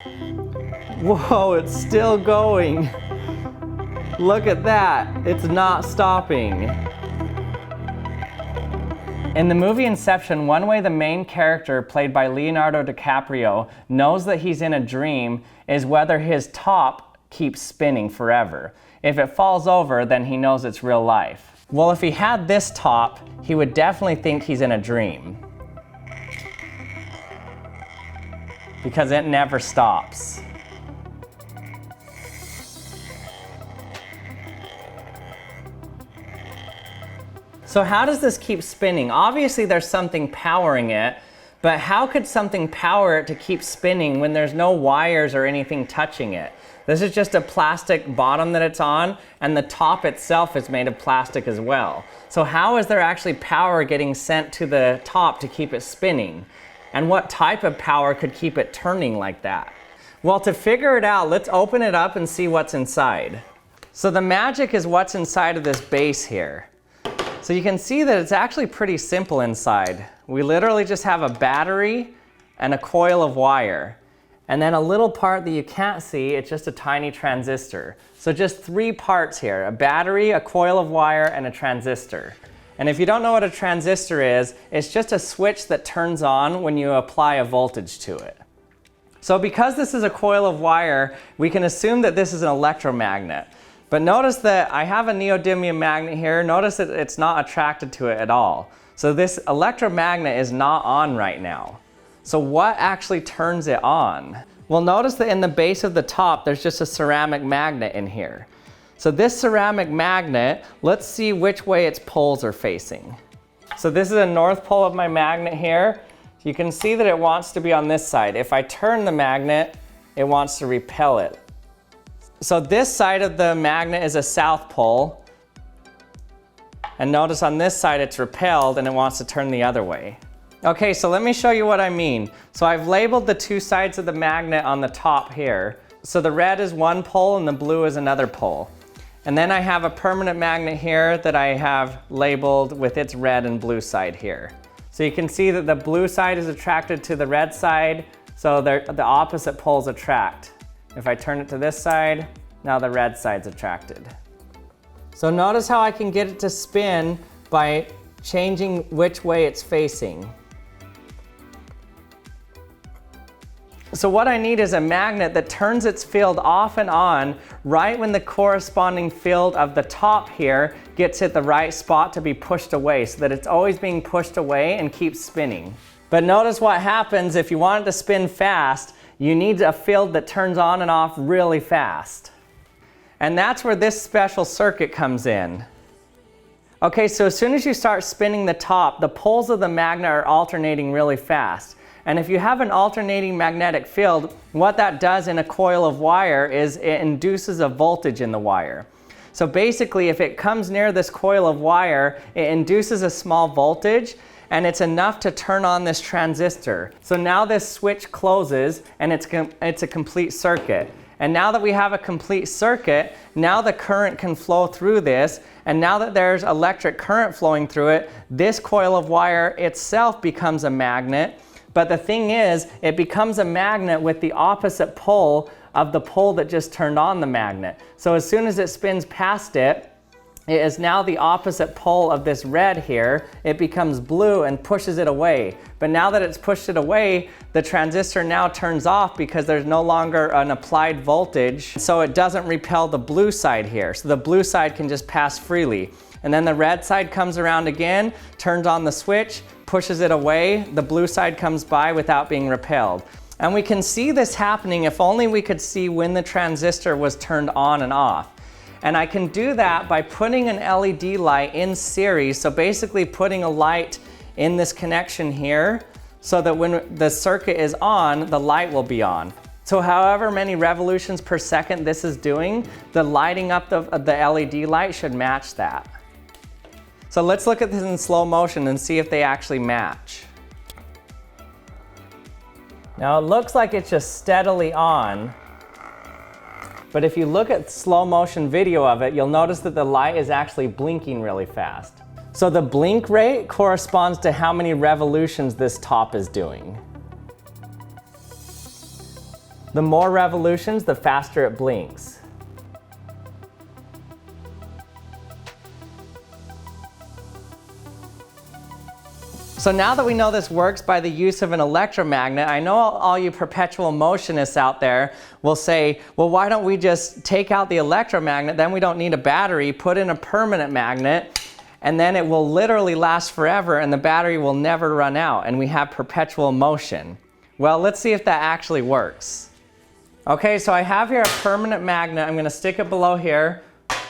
Whoa, it's still going. Look at that, it's not stopping. In the movie Inception, one way the main character, played by Leonardo DiCaprio, knows that he's in a dream is whether his top keeps spinning forever. If it falls over, then he knows it's real life. Well, if he had this top, he would definitely think he's in a dream, because it never stops. So how does this keep spinning? Obviously there's something powering it, but how could something power it to keep spinning when there's no wires or anything touching it? This is just a plastic bottom that it's on, and the top itself is made of plastic as well. So how is there actually power getting sent to the top to keep it spinning? And what type of power could keep it turning like that? Well, to figure it out, let's open it up and see what's inside. So the magic is what's inside of this base here. So you can see that it's actually pretty simple inside. We literally just have a battery and a coil of wire. And then a little part that you can't see, it's just a tiny transistor. So just 3 parts here, a battery, a coil of wire, and a transistor. And if you don't know what a transistor is, it's just a switch that turns on when you apply a voltage to it. So because this is a coil of wire, we can assume that this is an electromagnet. But notice that I have a neodymium magnet here. Notice that it's not attracted to it at all. So this electromagnet is not on right now. So what actually turns it on? Well, notice that in the base of the top, there's just a ceramic magnet in here. So this ceramic magnet, let's see which way its poles are facing. So this is a north pole of my magnet here. You can see that it wants to be on this side. If I turn the magnet, it wants to repel it. So this side of the magnet is a south pole. And notice on this side it's repelled and it wants to turn the other way. Okay, so let me show you what I mean. So I've labeled the 2 sides of the magnet on the top here. So the red is one pole and the blue is another pole. And then I have a permanent magnet here that I have labeled with its red and blue side here. So you can see that the blue side is attracted to the red side, so the opposite poles attract. If I turn it to this side, now the red side's attracted. So notice how I can get it to spin by changing which way it's facing. So what I need is a magnet that turns its field off and on right when the corresponding field of the top here gets hit the right spot to be pushed away, so that it's always being pushed away and keeps spinning. But notice what happens if you want it to spin fast, you need a field that turns on and off really fast. And that's where this special circuit comes in. Okay, so as soon as you start spinning the top, the poles of the magnet are alternating really fast. And if you have an alternating magnetic field, what that does in a coil of wire is it induces a voltage in the wire. So basically, if it comes near this coil of wire, it induces a small voltage, and it's enough to turn on this transistor. So now this switch closes, and it's a complete circuit. And now that we have a complete circuit, now the current can flow through this, and now that there's electric current flowing through it, this coil of wire itself becomes a magnet. But the thing is, it becomes a magnet with the opposite pole of the pole that just turned on the magnet. So as soon as it spins past it, it is now the opposite pole of this red here. It becomes blue and pushes it away. But now that it's pushed it away, the transistor now turns off because there's no longer an applied voltage. So it doesn't repel the blue side here. So the blue side can just pass freely. And then the red side comes around again, turns on the switch, pushes it away. The blue side comes by without being repelled. And we can see this happening if only we could see when the transistor was turned on and off. And I can do that by putting an LED light in series. So basically putting a light in this connection here so that when the circuit is on, the light will be on. So however many revolutions per second this is doing, the lighting up of the LED light should match that. So let's look at this in slow motion and see if they actually match. Now it looks like it's just steadily on. But if you look at slow motion video of it, you'll notice that the light is actually blinking really fast. So the blink rate corresponds to how many revolutions this top is doing. The more revolutions, the faster it blinks. So now that we know this works by the use of an electromagnet, I know all you perpetual motionists out there will say, well, why don't we just take out the electromagnet, then we don't need a battery, put in a permanent magnet, and then it will literally last forever and the battery will never run out and we have perpetual motion. Well, let's see if that actually works. Okay, so I have here a permanent magnet. I'm going to stick it below here,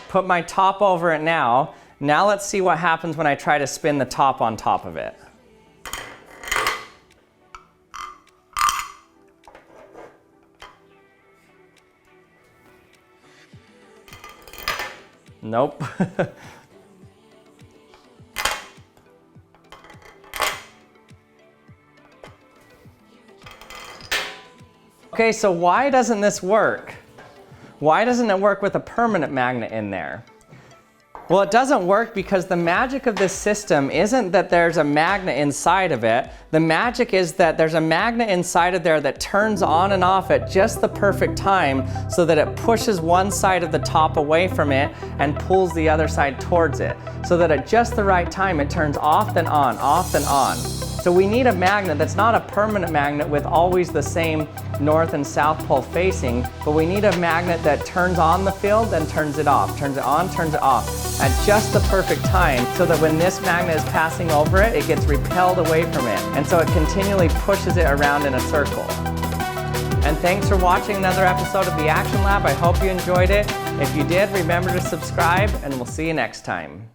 put my top over it now. Now let's see what happens when I try to spin the top on top of it. Nope. Okay, so why doesn't this work? Why doesn't it work with a permanent magnet in there? Well, it doesn't work because the magic of this system isn't that there's a magnet inside of it. The magic is that there's a magnet inside of there that turns on and off at just the perfect time so that it pushes one side of the top away from it and pulls the other side towards it. So that at just the right time it turns off then on, off then on. So we need a magnet that's not a permanent magnet with always the same north and south pole facing, but we need a magnet that turns on the field, then turns it off, turns it on, turns it off at just the perfect time so that when this magnet is passing over it, it gets repelled away from it. And so it continually pushes it around in a circle. And thanks for watching another episode of the Action Lab. I hope you enjoyed it. If you did, remember to subscribe and we'll see you next time.